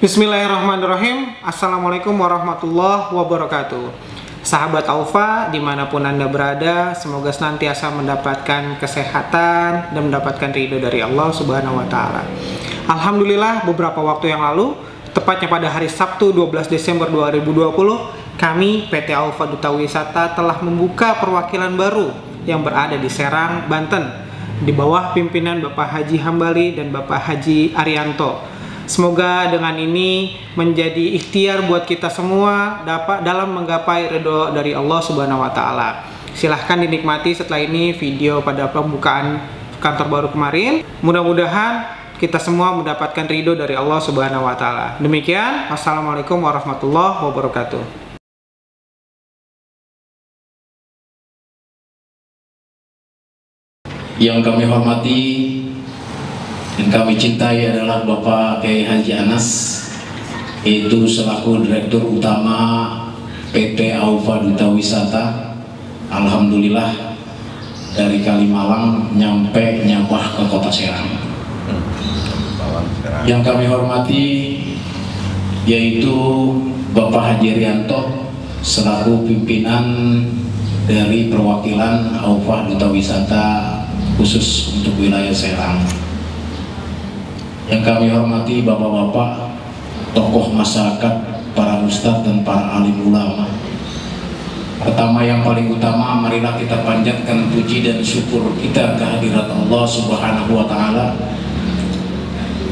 Bismillahirrahmanirrahim. Assalamualaikum warahmatullahi wabarakatuh. Sahabat Aufa, dimanapun Anda berada, semoga senantiasa mendapatkan kesehatan dan mendapatkan ridho dari Allah Subhanahu wa Ta'ala. Alhamdulillah, beberapa waktu yang lalu, tepatnya pada hari Sabtu 12 Desember 2020, kami PT Aufa Duta Wisata telah membuka perwakilan baru yang berada di Serang, Banten, di bawah pimpinan Bapak Haji Hambali dan Bapak Haji Arianto. Semoga dengan ini menjadi ikhtiar buat kita semua dalam menggapai ridho dari Allah Subhanahu wa Ta'ala. Silahkan dinikmati setelah ini video pada pembukaan kantor baru kemarin. Mudah-mudahan kita semua mendapatkan ridho dari Allah Subhanahu wa Ta'ala. Demikian, wassalamualaikum warahmatullahi wabarakatuh. Yang kami hormati dan kami cintai adalah Bapak Kiai Haji Anas, yaitu selaku Direktur Utama PT Aufa Duta Wisata. Alhamdulillah dari Kalimalang nyampe nyabah ke Kota Serang. Yang kami hormati yaitu Bapak Haji Arianto selaku pimpinan dari perwakilan Aufa Duta Wisata khusus untuk wilayah Serang. Yang kami hormati bapak-bapak, tokoh masyarakat, para ustadz dan para alim ulama. Pertama yang paling utama, marilah kita panjatkan puji dan syukur kita kehadirat Allah Subhanahu wa Ta'ala,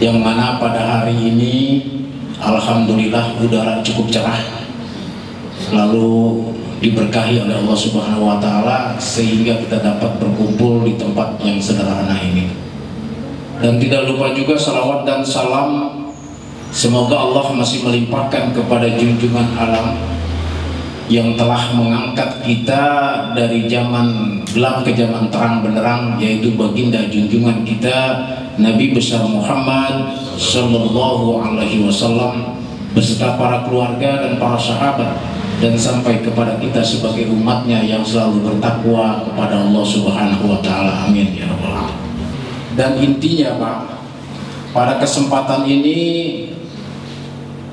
yang mana pada hari ini alhamdulillah udara cukup cerah, lalu diberkahi oleh Allah Subhanahu wa Ta'ala sehingga kita dapat berkumpul di tempat yang sederhana ini. Dan tidak lupa juga salawat dan salam, semoga Allah masih melimpahkan kepada junjungan alam yang telah mengangkat kita dari zaman gelap ke zaman terang benderang, yaitu baginda junjungan kita Nabi besar Muhammad Sallallahu Alaihi Wasallam beserta para keluarga dan para sahabat, dan sampai kepada kita sebagai umatnya yang selalu bertakwa kepada Allah Subhanahu wa Ta'ala. Amin ya rabbal alamin. Dan intinya Pak, pada kesempatan ini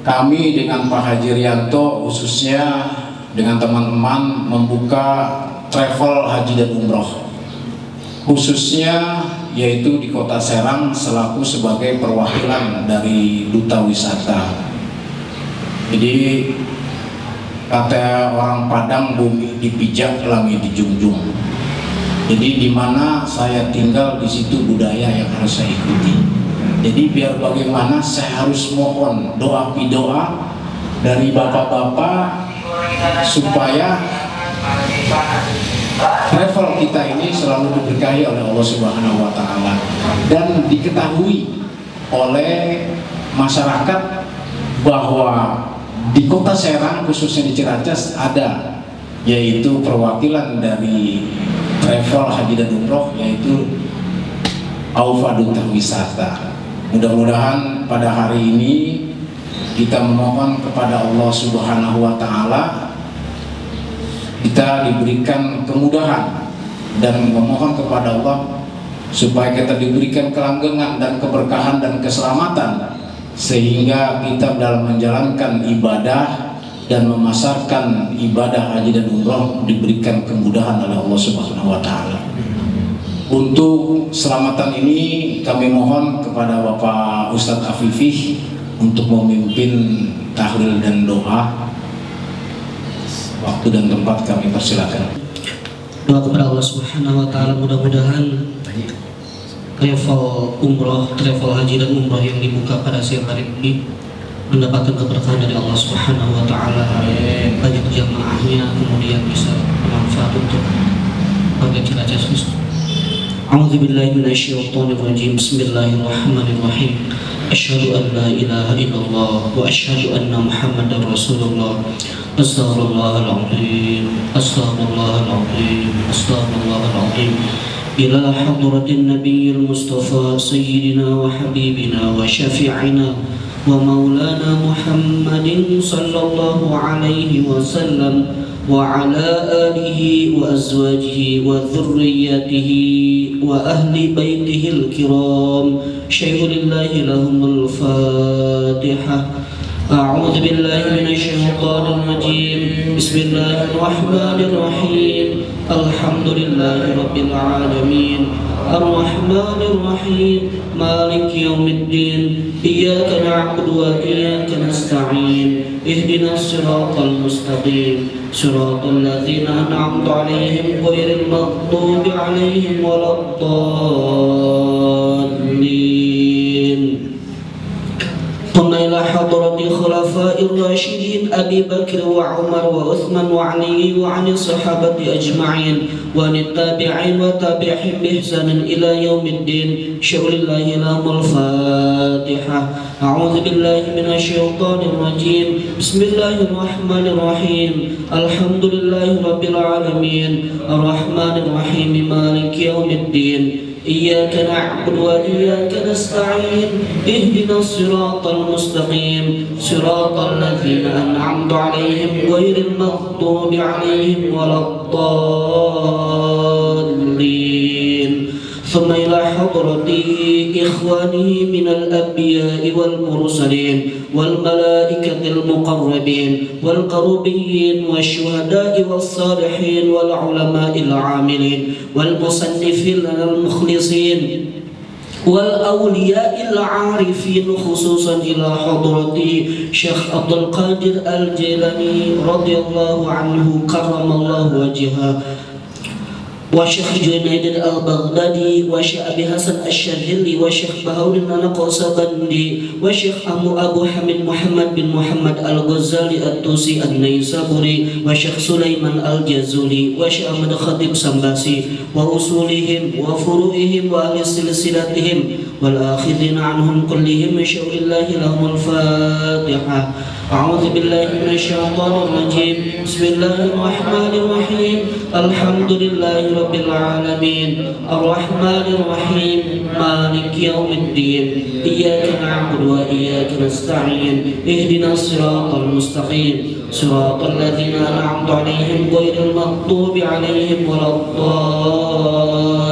kami dengan Pak Haji Arianto khususnya dengan teman-teman membuka travel haji dan umroh, khususnya yaitu di Kota Serang selaku sebagai perwakilan dari Duta Wisata. Jadi kata orang Padang, bumi dipijak langit dijunjung. Jadi di mana saya tinggal di situ budaya yang harus saya ikuti. Jadi biar bagaimana saya harus mohon doa dari bapak-bapak supaya travel kita ini selalu diberkahi oleh Allah Subhanahu wa Ta'ala dan diketahui oleh masyarakat bahwa di Kota Serang khususnya di Ciracas ada yaitu perwakilan dari travel haji dan umroh, yaitu Aufa Duta Wisata. Mudah-mudahan pada hari ini kita memohon kepada Allah Subhanahu wa Ta'ala kita diberikan kemudahan dan memohon kepada Allah supaya kita diberikan kelanggengan dan keberkahan dan keselamatan sehingga kita dalam menjalankan ibadah dan memasarkan ibadah haji dan umroh diberikan kemudahan oleh Allah Subhanahu wa Ta'ala. Untuk selamatan ini kami mohon kepada Bapak Ustadz Afifih untuk memimpin tahlil dan doa. Waktu dan tempat kami persilakan. Doa kepada Allah Subhanahu wa Ta'ala, mudah-mudahan travel umroh, travel haji dan umroh yang dibuka pada siang hari ini mendapatkan keberkahan dari Allah Subhanahu wa Ta'ala bagi jamaahnya, kemudian bisa bermanfaat untuk bagi Ciracas. A'udzubillahi minasyaitonir rajim. Bismillahirrahmanirrahim. Asyhadu an la ilaha illallah wa asyhadu anna Muhammadar Rasulullah. Astaghfirullahaladzim, astaghfirullahaladzim, astaghfirullahaladzim. Ila hadratin nabiyil mustafa sayyidina wa habibina wa syafi'ina wa maulana Muhammadin sallallahu alaihi wasallam وعلى آله وأزواجه وذريته وأهل بيته الكرام. شيء لله لهم الفاتحة. أعوذ بالله من الشيطان الرجيم. بسم الله الرحمن الرحيم. الحمد لله رب العالمين الرحمن الرحيم مالك يوم الدين إياك نعبد وإياك نستعين اهدنا الصراط المستقيم صراط الذين أنعمت عليهم غير المغضوب عليهم ولا الضالين. ثم إلى حضرة خلفاء الراشدين أبي بكر وعمر وعثمان وعلي وعن الصحابة أجمعين وعن التابعين وتابعهم بإحسان إلى يوم الدين. شؤل الله لهم الفاتحة. أعوذ بالله من الشيطان الرجيم. بسم الله الرحمن الرحيم. الحمد لله رب العالمين الرحمن الرحيم مالك يوم الدين إياك نعبد وإياك نستعين اهدنا الصراط المستقيم صراط الذين أنعمت عليهم غير المغضوب عليهم ولا الضالين. ثم إلى حضرة إخوانه من الأنبياء والمرسلين والملائكة المقربين والقربيين والشهداء والصالحين والعلماء العاملين والمصنفين المخلصين والأولياء العارفين خصوصا إلى حضرة شيخ عبد القادر الجيلاني رضي الله عنه كرم الله وجهه وشيخ جنيد البغدادي وشيخ أبي حسن الشاذلي وشيخ بهاء النقشبندي وشيخ أبو حميد محمد بن محمد الغزالي الطوسي النيسابوري وشيخ سليمان الجزولي وشيخ أحمد خطيب سمباسي وأصولهم وفروعهم وأهل سلسلتهم والآخذين عنهم كلهم بشؤل الله لهم الفاتحة. أعوذ بالله من الشيطان الرجيم. بسم الله الرحمن الرحيم. الحمد لله رب العالمين الرحمن الرحيم مالك يوم الدين إياك نعبد وإياك نستعين اهدنا الصراط المستقيم صراط الذين أنعمت عليهم غير المغضوب عليهم ولا الضالين.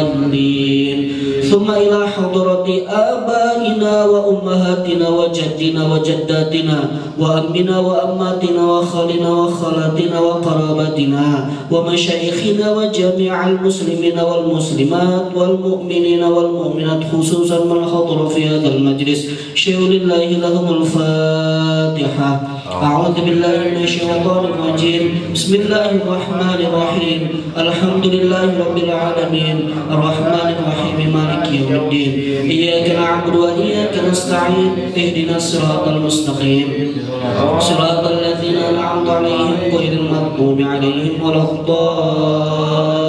ثم إلى حضرة آبائنا وأمهاتنا وجدنا وجداتنا وأمنا وأماتنا وخالنا وخالاتنا وقرابتنا ومشايخنا وجميع المسلمين والمسلمات والمؤمنين والمؤمنات خصوصا من حضر في هذا المجلس. شؤل الله لهم الفاتحة. أعوذ بالله من الشيطان الرجيم. بسم الله الرحمن الرحيم. الحمد لله رب العالمين الرحمن الرحيم مالك يوم الدين إياك نعبد وإياك نستعين اهدنا الصراط المستقيم صراط الذين أنعمت عليهم غير المغضوب عليهم ولا الضالين.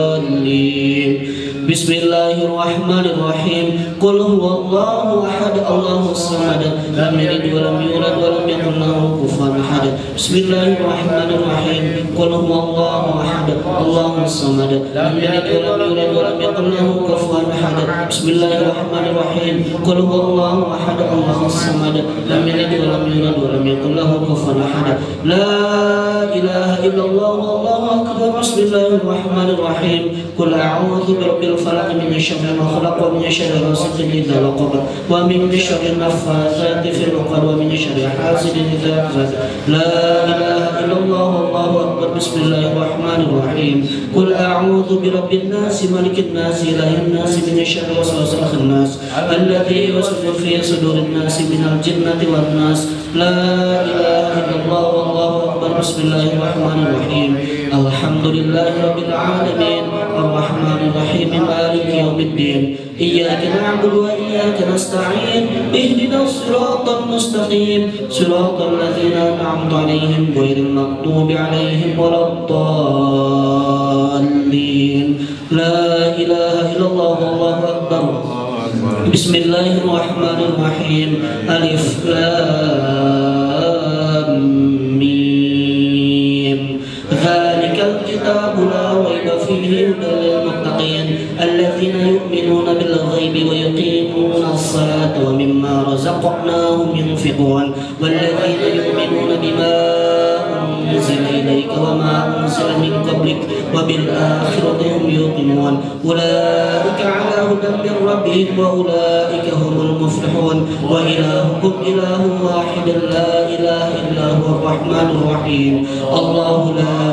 بسم الله الرحمن الرحيم. قل هو الله أحد الله الصمد لم يلد ولم يولد ولم يكن له كفوا أحد. بسم الله الرحمن الرحيم. قل هو الله أحد الله الصمد لم يلد ولم يولد ولم يكن له كفوا أحد. بسم الله الرحمن الرحيم. قل هو الله أحد الله الصمد لم يلد ولم يولد ولم يكن له كفوا أحد. لا إله إلا الله والله أكبر. بسم الله الرحمن الرحيم. قل أعوذ برب الفلق من شر ما خلق ومن شر غاسق إذا وقب ومن شر النفاثات في العقد ومن شر حاسد إذا حسد. لا إله إلا الله والله أكبر. بسم الله الرحمن الرحيم. قل أعوذ برب الناس ملك الناس إله الناس من شر وسواس الخناس الذي يوسوس في صدور الناس من الجنة والناس. لا إله إلا الله والله أكبر. بسم الله الرحمن الرحيم. الحمد لله رب العالمين الرحمن الرحيم مالك يوم الدين إياك نعبد وإياك نستعين اهدنا الصراط المستقيم صراط الذين أنعمت عليهم غير المغضوب عليهم ولا الضالين. لا إله إلا الله والله أكبر. بسم الله الرحمن الرحيم. ألف لام ميم. ذلك الكتاب لا ريب فيه هدى للمتقين الذين يؤمنون بالغيب ويقيمون الصلاة ومما رزقناهم ينفقون والذين يؤمنون بما أنزل إليك وما أنزل من قبلك وبالآخرة هم يوقنون أولئك على هدى من ربهم وأولئك هم المفلحون وإلهكم إله واحد لا إله إلا هو الرحمن الرحيم الله لا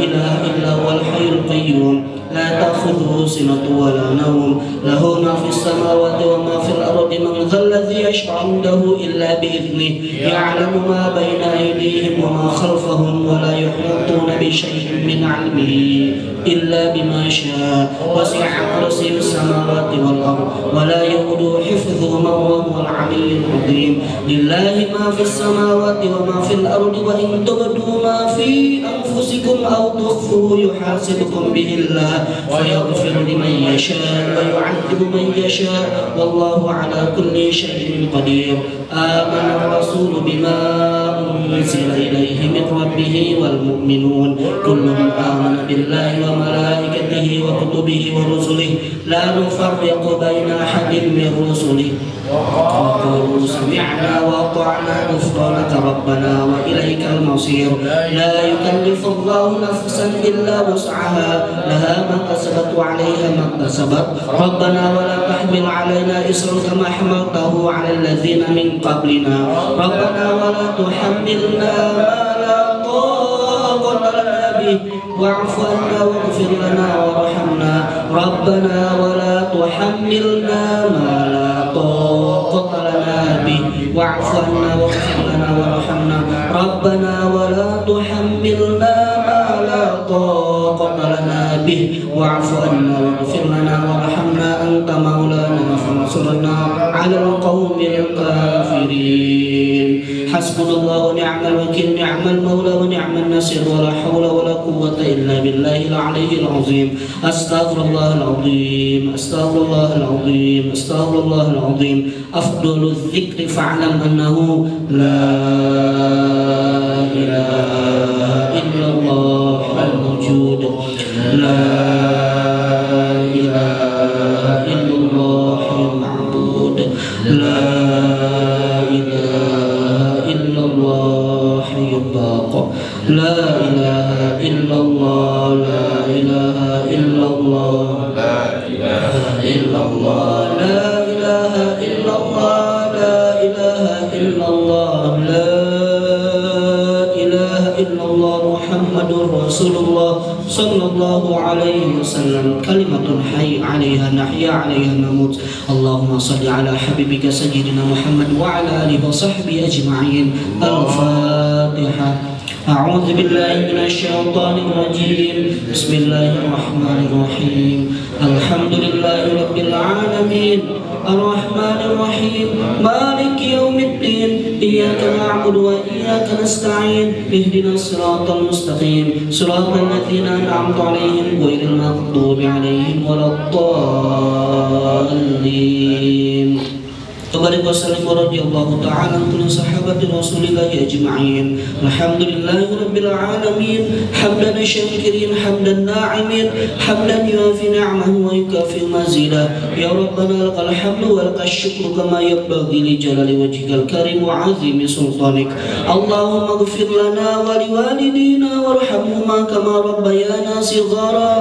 إله إلا هو الحي القيوم لا تأخذه سنة ولا نوم له ما في السماوات وما في الأرض من ذا الذي يشفع عنده إلا بإذنه يعلم ما بين أيديهم وما خلفهم ولا يحيطون بشيء من علمه إلا بما شاء وسع كرسي السماوات والأرض ولا يؤوده حفظهما وهو العلي العظيم لله ما في السماوات وما في الأرض وإن تبدوا ما في أنفسكم أو تخفوه يحاسبكم به الله فيغفر لمن يشاء ويعذب من يشاء والله على كل شيء قدير آمن الرسول بما أنزل إليه من ربه والمؤمنون كل آمن بالله وملائكته وكتبه ورسله لا نفرق بين أحد من رسله وقالوا سمعنا وأطعنا غفرانك ربنا وإليك المصير لا يكلف الله نفسا إلا وسعها لها ما كسبت وعليها ما اكتسبت ربنا ولا تحمل علينا إصرا كما حملته على الذين من قبلنا ربنا ولا تحملنا ما لا طاقة لنا به واعف عنا واغفر لنا وارحمنا ربنا ولا تحملنا ما لا طاقة لنا به واعف عنا واغفر لنا وارحمنا ربنا ولا تحملنا ما لا طاقة لنا به واعف عنا واغفر لنا وارحمنا أنت مولانا فانصرنا على القوم الكافرين حسبنا الله ونعم الوكيل نعم المولى ونعم النصير ولا حول ولا قوة إلا بالله العلي العظيم أستغفر الله العظيم أستغفر الله العظيم أستغفر الله العظيم أفضل الذكر فاعلم أنه لا إله إلا الله الموجود لا إله إلا الله المعبود لا لا إله إلا الله لا إله إلا الله لا إله إلا الله لا إله إلا الله لا إله إلا الله لا إله إلا الله محمد رسول الله صلى الله عليه وسلم كلمة حي عليها نحيا عليها نموت اللهم صل على حبيبك سيدنا محمد وعلى آله وصحبه أجمعين الفاتحة أعوذ بالله من الشيطان الرجيم بسم الله الرحمن الرحيم الحمد لله رب العالمين الرحمن الرحيم مالك يوم الدين إياك نعبد وإياك نستعين اهدنا الصراط المستقيم صراط الذين أنعمت عليهم غير المغضوب عليهم ولا الضالين وبارك وسلم رضي الله تعالى عن كل صحابة رسول الله أجمعين الحمد لله رب العالمين حمدا شاكرين حمدا ناعمين حمدا يوافي نعمه ويكافئ مزيدا يا ربنا لك الحمد ولك الشكر كما ينبغي لجلال وجهك الكريم وعظيم سلطانك اللهم اغفر لنا ولوالدينا وارحمهما كما ربيانا صغارا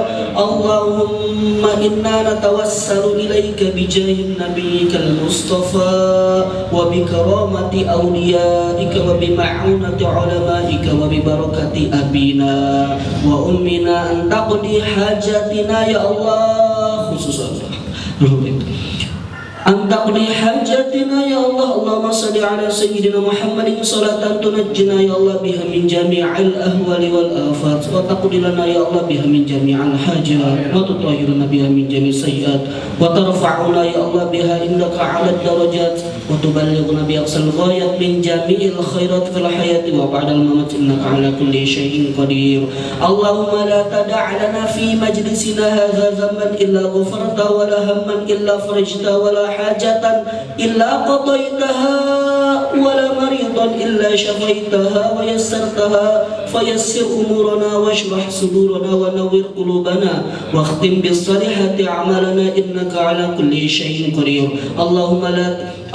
اللهم إنا نتوسل إليك بجاه نبيك المصطفى وبكرامة أوليائك وبمعونة علمائك وببركة أبينا وأمنا أن تقضي حاجاتنا يا الله خصوصا أن تقضي حاجاتنا يا الله اللهم صل على سيدنا محمد صلاة تنجنا يا الله بها من جميع الأهوال والآفات وتقضي لنا يا الله بها من جميع الحاجات وتطهرنا بها من جميع السيئات وترفعنا يا الله بها إنك على الدرجات وتبلغنا بأقصى الغايات من جميع الخيرات في الحياة وبعد الممات إنك على كل شيء قدير اللهم لا تدع لنا في مجلسنا هذا ذنبا إلا غفرته ولا هما إلا فرجته ولا حاجة إلا قضيتها ولا مريض مريضا إلا شفيتها ويسرتها فيسر أمورنا واشرح صدورنا ونور قلوبنا واختم بالصالحات أعمالنا إنك على كل شيء قدير.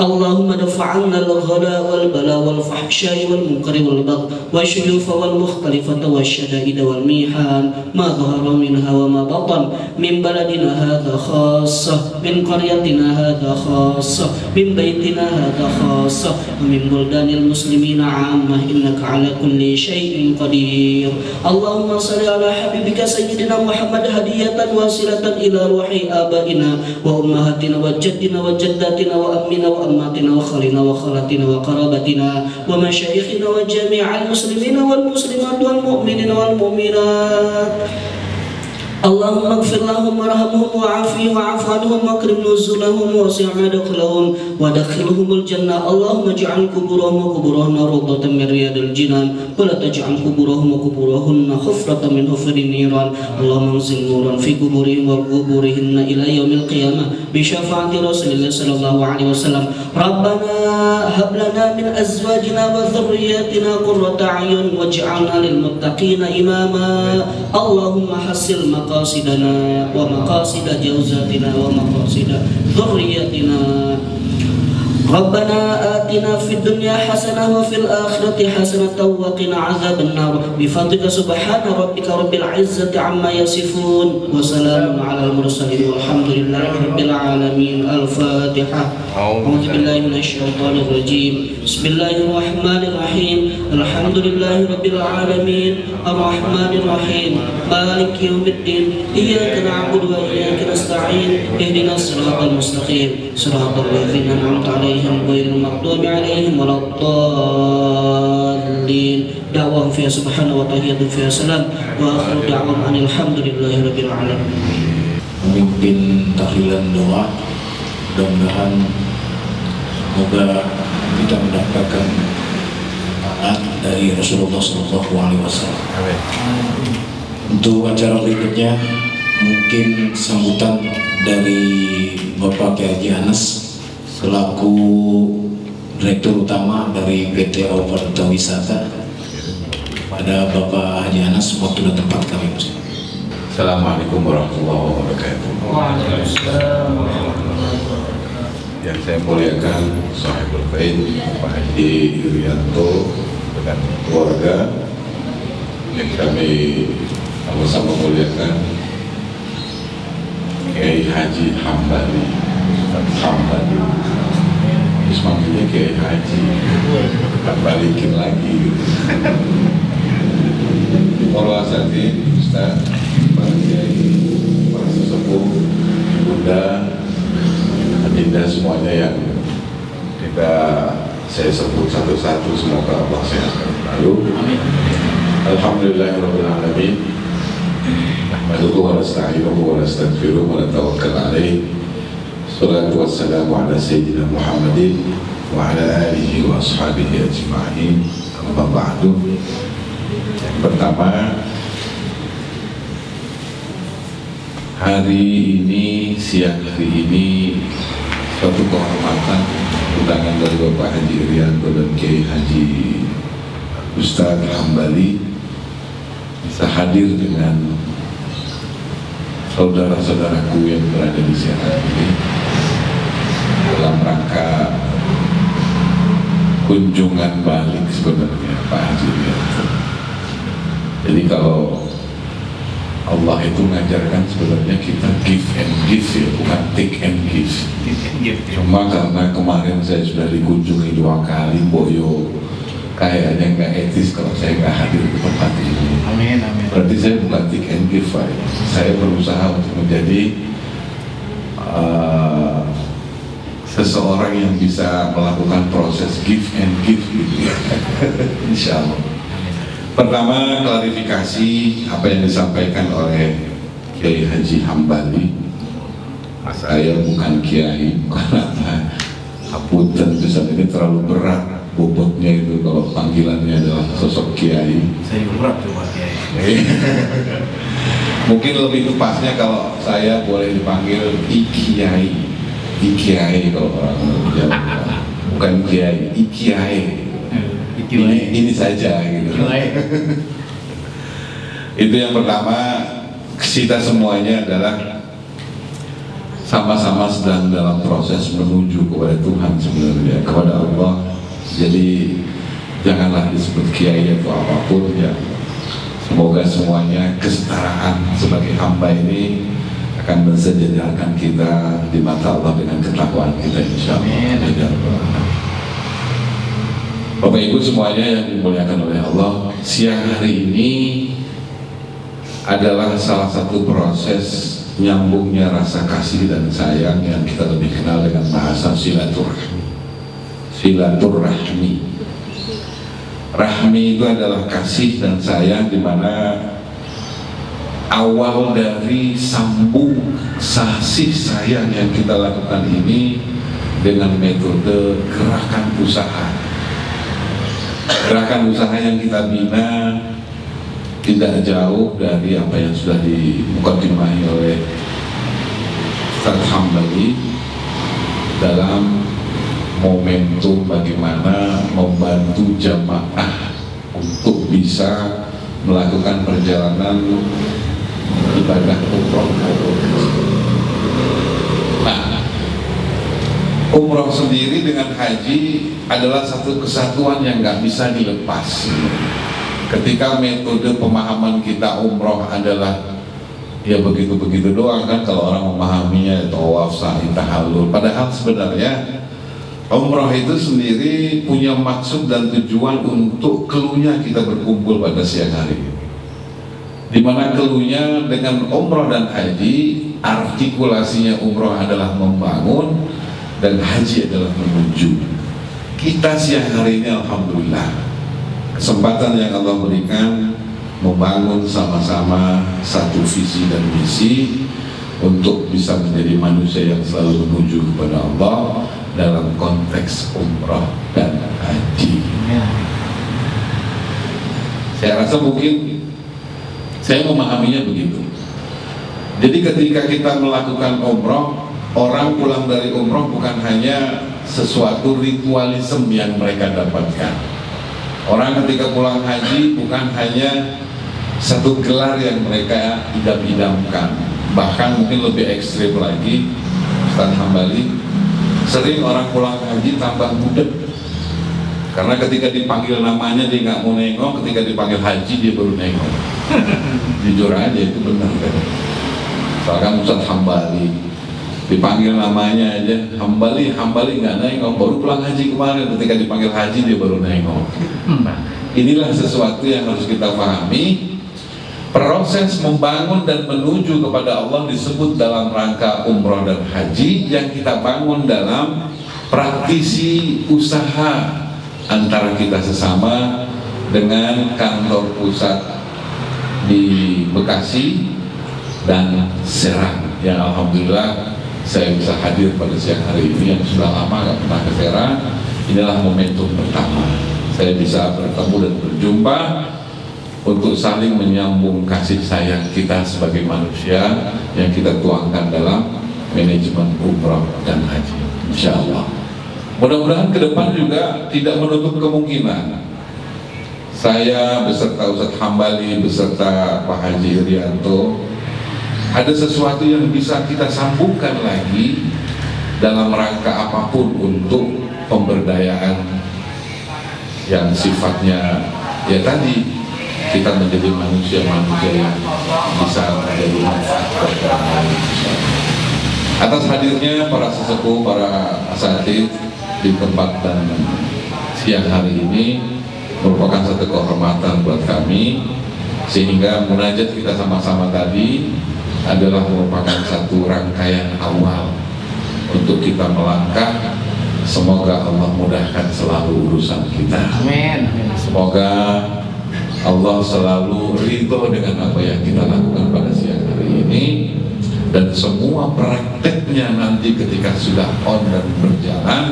اللهم دفع عنا الغلاء والبلاء والفحشاء والمنكر والبغي والشيوخ والمختلفة والشدائد والميحان ما ظهر منها وما بطن من بلدنا هذا خاصة من قريتنا هذا خاصة من بيتنا هذا خاصة ومن بلدان المسلمين عامة إنك على كل شيء قدير. اللهم صل على حبيبك سيدنا محمد هدية واصلة إلى روح آبائنا وأمهاتنا وجدنا وجداتنا وأمنا وأماتنا وخالنا وخالاتنا وقرابتنا ومشايخنا وجميع المسلمين والمسلمات والمؤمنين والمؤمنات. اللهم اغفر لهم وارحمهم وعافهم واعف عنهم واكرم نزلهم ووسع مدخلهم وادخلهم الجنة. اللهم اجعل قبورهم وقبورهن روضة من رياض الجنان ولا تجعل قبورهم وقبورهن حفرة من حفر النيران. اللهم انزل نورا في قبورهم وقبورهن إلى يوم القيامة بشفاعة رسول الله صلى الله عليه وسلم. ربنا هب لنا من أزواجنا وذرياتنا قرة أعين واجعلنا للمتقين إماما. اللهم حسن مقاصدنا ومقاصد جوزاتنا ومقاصد ذريتنا. ربنا آتنا في الدنيا حسنة وفي الآخرة حسنة وقنا عذاب النار بفضلك سبحان ربك رب العزة عما يصفون وسلام على المرسلين والحمد لله رب العالمين. الفاتحة. أعوذ بالله من الشيطان الرجيم. بسم الله الرحمن الرحيم. الحمد لله رب العالمين الرحمن الرحيم مالك يوم الدين إياك نعبد وإياك نستعين اهدنا الصراط المستقيم صراط الذين أنعمت عليهم غير المغضوب عليهم ولا الضالين. دعواهم فيها سبحانه وتحياتهم فيها سلام وآخر دعواهم أن الحمد لله رب العالمين. Memimpin tahlilan doa, mudah-mudahan semoga kita mendapatkan manfaat dari Rasulullah SAW. Untuk acara berikutnya mungkin sambutan dari Bapak Kiai Haji Anas selaku Direktur Utama dari PT Aufa Duta Wisata. Pada Bapak Haji Anas, waktu dan tempat kami. Assalamualaikum warahmatullahi wabarakatuh. Yang saya muliakan Sahibul Bait Pak Haji Irianto dengan keluarga, yang kami sama-sama muliakan Kiai Haji Hambali. Terus manggilnya Kiai Haji, balikin lagi. Walau asati Ustaz, para Kiai, para sesepuh, Bunda, Adinda semuanya yang tidak saya sebut satu-satu, semoga Allah sehatkan selalu. Alhamdulillahirabbil alamin. Nahmaduhu wa nasta'inuhu wa nastaghfiruh wa natawakkal alaih. Shalatu wassalamu ala sayyidina Muhammadin wa ala alihi wa ashabihi ajma'in. Amma ba'du. Yang pertama, hari ini, siang hari ini, suatu kehormatan undangan dari Bapak Haji Irianto dan Kiai Haji Ustadz Hambali bisa hadir dengan saudara-saudaraku yang berada di sini dalam rangka kunjungan balik sebenarnya Pak Haji Irianto. Jadi kalau Allah itu mengajarkan sebenarnya kita give and give ya, bukan take and give. Cuma karena kemarin saya sudah dikunjungi 2 kali, boyo kayaknya nggak etis kalau saya nggak hadir di tempat ini. Amin, amin. Berarti saya bukan take and give, Pak. Saya berusaha untuk menjadi seseorang yang bisa melakukan proses give and give gitu ya. Insya Allah. Pertama, klarifikasi apa yang disampaikan oleh Kiai Haji Hambali. Saya bukan Kiai, karena apunten pesan ini terlalu berat bobotnya itu kalau panggilannya adalah sosok Kiai. Saya berat coba Kiai. Mungkin lebih tepatnya kalau saya boleh dipanggil Ikiai. Ikiai kalau orang Jawa, bukan Kiai, Ikiai. ini saja gitu. Itu yang pertama, kita semuanya adalah sama-sama sedang dalam proses menuju kepada Tuhan sebenarnya, kepada Allah. Jadi janganlah disebut kiai atau apapun ya. Semoga semuanya kesetaraan sebagai hamba ini akan mensejajarkan kita di mata Allah dengan ketakwaan kita, insyaallah. Bapak Ibu semuanya yang dimuliakan oleh Allah, siang hari ini adalah salah satu proses nyambungnya rasa kasih dan sayang yang kita lebih kenal dengan bahasa silaturahmi. Silaturahmi. Rahmi itu adalah kasih dan sayang, di mana awal dari sambung kasih sayang yang kita lakukan ini dengan metode gerakan usaha. Gerakan usaha yang kita bina tidak jauh dari apa yang sudah dimukadimahi oleh Ustaz Hambali dalam momentum bagaimana membantu jamaah untuk bisa melakukan perjalanan ibadah umroh. Nah, umroh sendiri dengan haji adalah satu kesatuan yang nggak bisa dilepas. Ketika metode pemahaman kita umroh adalah ya begitu-begitu doang kan, kalau orang memahaminya tawaf, sa'i, tahallul, padahal sebenarnya umroh itu sendiri punya maksud dan tujuan untuk keluhnya kita berkumpul pada siang hari ini. Dimana keluhnya dengan umroh dan haji, artikulasinya umroh adalah membangun dan haji adalah menuju. Kita siang hari ini alhamdulillah kesempatan yang Allah berikan membangun sama-sama satu visi dan misi untuk bisa menjadi manusia yang selalu menuju kepada Allah dalam konteks umrah dan haji. Saya rasa mungkin saya memahaminya begitu. Jadi ketika kita melakukan umrah, orang pulang dari umrah bukan hanya sesuatu ritualisme yang mereka dapatkan. Orang ketika pulang haji bukan hanya satu gelar yang mereka idam-idamkan. Bahkan mungkin lebih ekstrim lagi, Ustaz Hambali, sering orang pulang haji tambah budak. Karena ketika dipanggil namanya dia nggak mau nengok, ketika dipanggil haji dia baru nengok. Jujur aja itu benar kan. Misalkan Ustaz Hambali dipanggil namanya aja Hambali nggak nengok, baru pulang haji kemarin, ketika dipanggil haji dia baru nengok. Nah, inilah sesuatu yang harus kita pahami. Proses membangun dan menuju kepada Allah disebut dalam rangka umroh dan haji, yang kita bangun dalam praktisi usaha antara kita sesama dengan kantor pusat di Bekasi dan Serang, yang alhamdulillah saya bisa hadir pada siang hari ini yang sudah lama gak pernah ke Serang. Inilah momentum pertama saya bisa bertemu dan berjumpa untuk saling menyambung kasih sayang kita sebagai manusia yang kita tuangkan dalam manajemen umrah dan haji. Insyaallah. Mudah-mudahan ke depan juga tidak menutup kemungkinan saya beserta Ustaz Hambali, beserta Pak Haji Irianto, ada sesuatu yang bisa kita sambungkan lagi dalam rangka apapun untuk pemberdayaan yang sifatnya ya tadi, kita menjadi manusia-manusia yang bisa menjadi manfaat bagi orang lain. Atas hadirnya para sesepuh, para asatidz di tempat dan siang hari ini merupakan satu kehormatan buat kami, sehingga munajat kita sama-sama tadi adalah merupakan satu rangkaian awal untuk kita melangkah. Semoga Allah mudahkan selalu urusan kita. Amin. Semoga Allah selalu ridho dengan apa yang kita lakukan pada siang hari ini, dan semua prakteknya nanti ketika sudah on dan berjalan,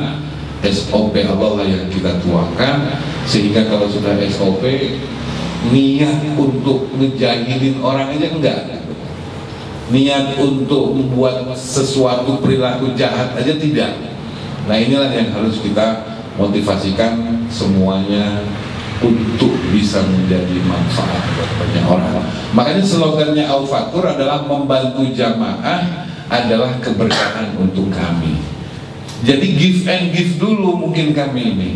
SOP Allah lah yang kita tuangkan, sehingga kalau sudah SOP, niat untuk ngejahilin orang aja enggak, niat untuk membuat sesuatu perilaku jahat aja tidak. Nah inilah yang harus kita motivasikan semuanya untuk bisa menjadi manfaat buat banyak orang. Makanya slogannya Al-Fatur adalah membantu jamaah adalah keberkahan untuk kami. Jadi give and give dulu mungkin kami ini.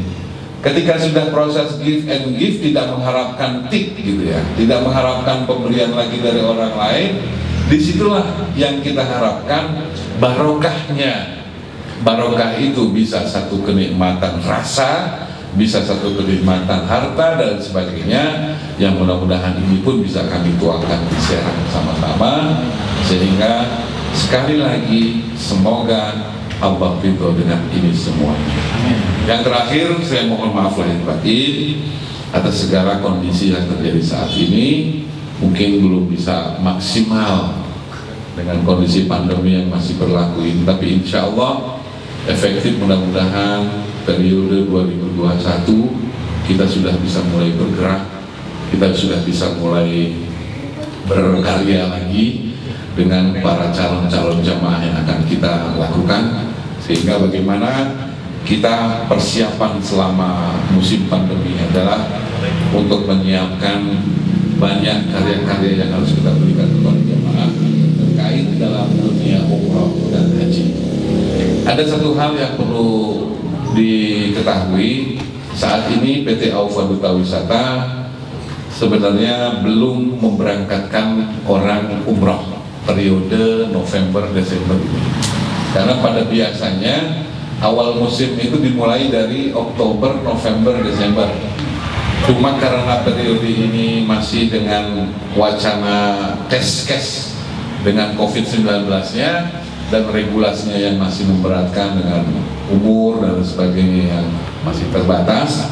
Ketika sudah proses give and give, tidak mengharapkan tik gitu ya, tidak mengharapkan pemberian lagi dari orang lain. Disitulah yang kita harapkan barokahnya. Barokah itu bisa satu kenikmatan rasa, bisa satu kenikmatan harta dan sebagainya, yang mudah-mudahan ini pun bisa kami tuangkan di Serang sama-sama, sehingga sekali lagi semoga Allah ridho dengan ini semuanya. Yang terakhir, saya mohon maaf lahir batin atas segala kondisi yang terjadi saat ini. Mungkin belum bisa maksimal dengan kondisi pandemi yang masih berlaku ini, tapi insya Allah efektif. Mudah-mudahan periode 2021 kita sudah bisa mulai bergerak, kita sudah bisa mulai berkarya lagi dengan para calon-calon jamaah yang akan kita lakukan, sehingga bagaimana kita persiapan selama musim pandemi adalah untuk menyiapkan banyak karya-karya yang harus kita berikan kepada jamaah terkait dalam dunia umrah dan haji. Ada satu hal yang perlu diketahui, saat ini PT Aufa Duta Wisata sebenarnya belum memberangkatkan orang umroh periode November-Desember ini, karena pada biasanya awal musim itu dimulai dari Oktober, November, Desember. Cuma karena periode ini masih dengan wacana tes dengan COVID-19-nya dan regulasinya yang masih memberatkan dengan umur dan sebagainya yang masih terbatas,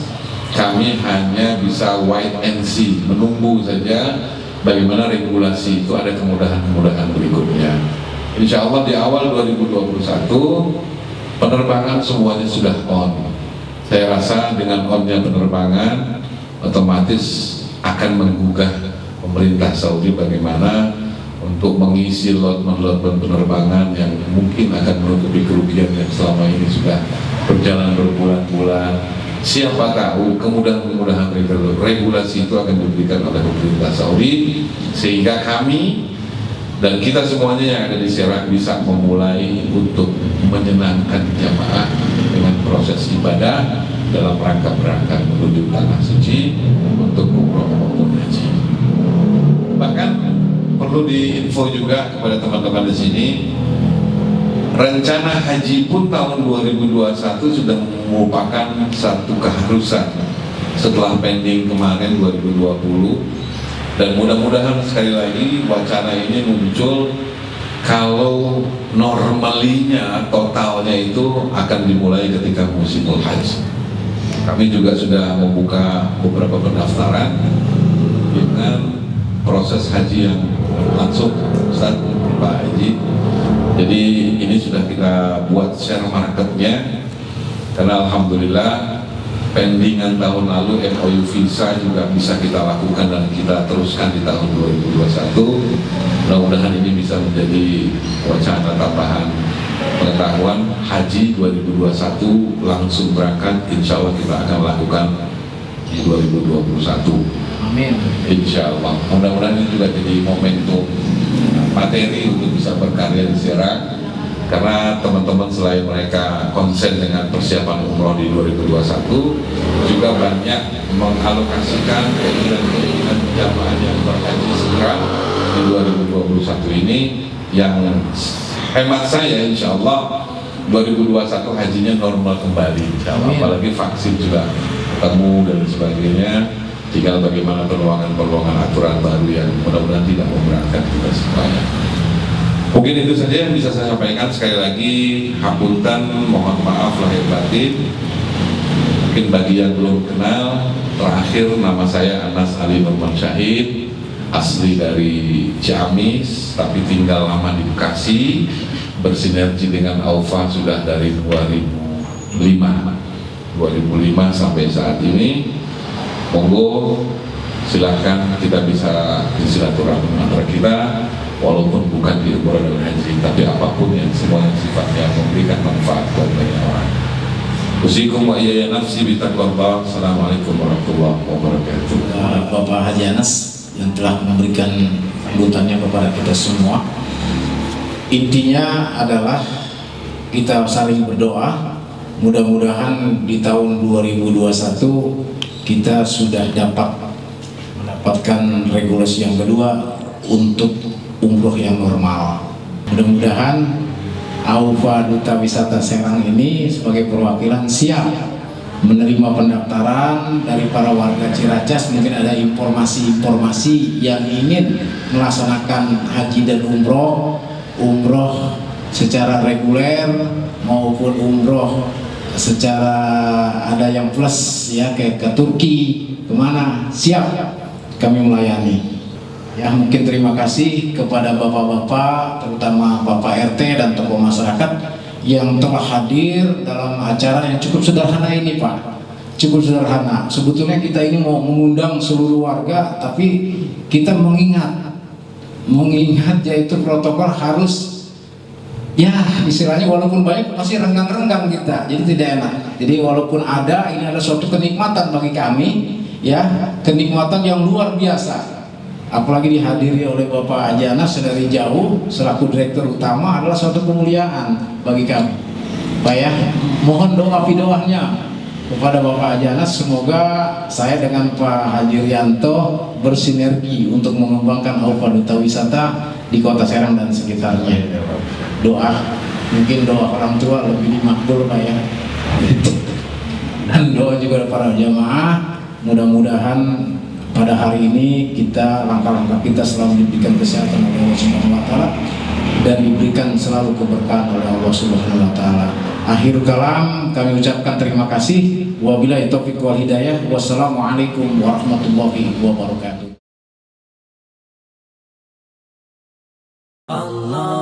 kami hanya bisa wait and see, menunggu saja bagaimana regulasi itu ada kemudahan-kemudahan berikutnya. Insya Allah di awal 2021 penerbangan semuanya sudah on. Saya rasa dengan onnya penerbangan otomatis akan menggugah pemerintah Saudi bagaimana untuk mengisi lot penerbangan yang mungkin akan menutupi kerugian yang selama ini sudah berjalan berbulan-bulan. Siapa tahu kemudahan-kemudahan regulasi itu akan diberikan oleh pemerintah Saudi, sehingga kami dan kita semuanya yang ada di Serang bisa memulai untuk menyenangkan jamaah dengan proses ibadah dalam rangka berangkat menuju tanah suci untuk umroh maupun haji. Bahkan perlu diinfo juga kepada teman-teman di sini, rencana haji pun tahun 2021 sudah merupakan satu keharusan setelah pending kemarin 2020, dan mudah-mudahan sekali lagi wacana ini muncul kalau normalinya totalnya itu akan dimulai ketika musimul haji. Kami juga sudah membuka beberapa pendaftaran dengan proses haji yang langsung Ustaz Pak Haji. Jadi ini sudah kita buat share marketnya, karena alhamdulillah pendingan tahun lalu MOU visa juga bisa kita lakukan dan kita teruskan di tahun 2021. Mudah-mudahan ini bisa menjadi wacana tambahan pengetahuan. Haji 2021 langsung berangkat, insya Allah kita akan lakukan di 2021. Amin. Insya Allah. Mudah-mudahan ini juga jadi momentum materi untuk bisa berkarya di Serang, karena teman-teman selain mereka konsen dengan persiapan umroh di 2021, juga banyak mengalokasikan keinginan jamaah yang berhaji segera di 2021 ini, yang hemat saya insya Allah 2021 hajinya normal kembali, insya Allah. Apalagi vaksin juga ketemu dan sebagainya. Tinggal bagaimana peluangan aturan baru yang mudah-mudahan tidak memberatkan kita semuanya. Mungkin itu saja yang bisa saya sampaikan. Sekali lagi hapunten, mohon maaf lahir batin. Mungkin bagi yang belum kenal, terakhir nama saya Anas Ali Nurman Syahid, asli dari Ciamis tapi tinggal lama di Bekasi, bersinergi dengan Aufa sudah dari 2005 sampai saat ini. Monggo silahkan kita bisa bersilaturahmi antara kita, walaupun bukan di umroh dan haji, tapi apapun yang semuanya sifatnya memberikan manfaat buat banyak orang. Usikum wa iyaya nafsi bitaqwallah. Assalamualaikum warahmatullahi wabarakatuh. Bapak Haji Anas yang telah memberikan sambutannya kepada kita semua. Intinya adalah kita saling berdoa. Mudah-mudahan di tahun 2021 kita sudah mendapatkan regulasi yang kedua untuk umroh yang normal. Mudah-mudahan AUFA Duta Wisata Serang ini sebagai perwakilan siap menerima pendaftaran dari para warga Ciracas. Mungkin ada informasi-informasi yang ingin melaksanakan haji dan umroh secara reguler maupun umroh secara ada yang plus ya, kayak ke Turki kemana, siap kami melayani. Ya, mungkin terima kasih kepada bapak-bapak, terutama Bapak RT dan tokoh masyarakat yang telah hadir dalam acara yang cukup sederhana ini, Pak. Cukup sederhana. Sebetulnya kita ini mau mengundang seluruh warga, tapi kita mengingat yaitu protokol harus, ya istilahnya walaupun banyak pasti renggang-renggang kita, jadi tidak enak. Jadi walaupun ada, ini adalah suatu kenikmatan bagi kami, ya, kenikmatan yang luar biasa. Apalagi dihadiri oleh Bapak Haji Anas dari jauh selaku direktur utama, adalah suatu kemuliaan bagi kami. Pak ya, mohon doanya kepada Bapak Haji Anas, semoga saya dengan Pak Haji Rianto bersinergi untuk mengembangkan AUFA Duta Wisata di Kota Serang dan sekitarnya. Doa, mungkin doa orang tua lebih dimakbul Pak ya. Dan doa juga para jamaah, mudah-mudahan pada hari ini langkah-langkah kita selalu diberikan kesehatan oleh Allah Subhanahu wa taala dan diberikan selalu keberkahan oleh Allah Subhanahu wa taala. Akhir kalam kami ucapkan terima kasih. Wabillahi taufiq wal hidayah. Wassalamualaikum warahmatullahi wabarakatuh. Allah